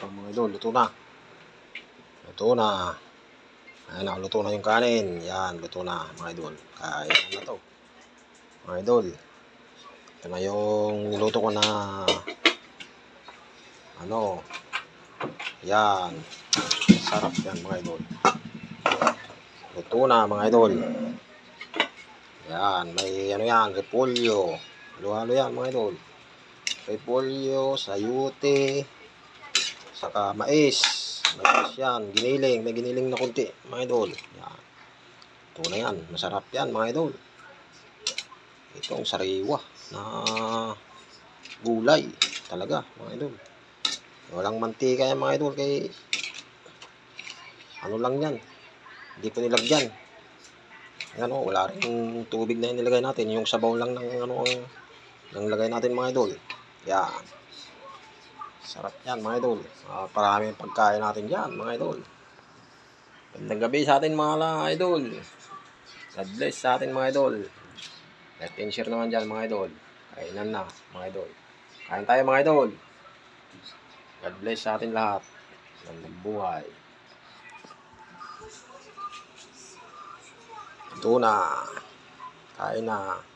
Ito mga idol, luto na. Luto na. Ayan na, luto na yung kanin. Yan, luto na mga idol. Kaya na to. Mga idol. Ito na yung niluto ko na ano. Yan. Sarap yan mga idol. Luto na mga idol. Yan, may ano yan, repolyo. Halo-halo yan mga idol. Repolyo, sayute, saka mais. Mais yan, giniling. May giniling na kunti mga idol. Yan. Ito na yan, masarap yan mga idol. Itong sariwa na gulay talaga mga idol. Walang mantika yan mga idol, kay ano lang yan, hindi ko nilagyan. Yan o, wala rin tubig na yung nilagay natin. Yung sabaw lang ng ano ang lagay natin mga idol. Yan. Sarap yan mga idol. Parami pagkain natin yan mga idol. Gandang gabi sa atin mga idol. God bless sa atin mga idol. Like and share naman dyan mga idol. Kainan na mga idol. Kain tayo mga idol. God bless sa atin lahat. Gandang buhay. Ito na. Kain na.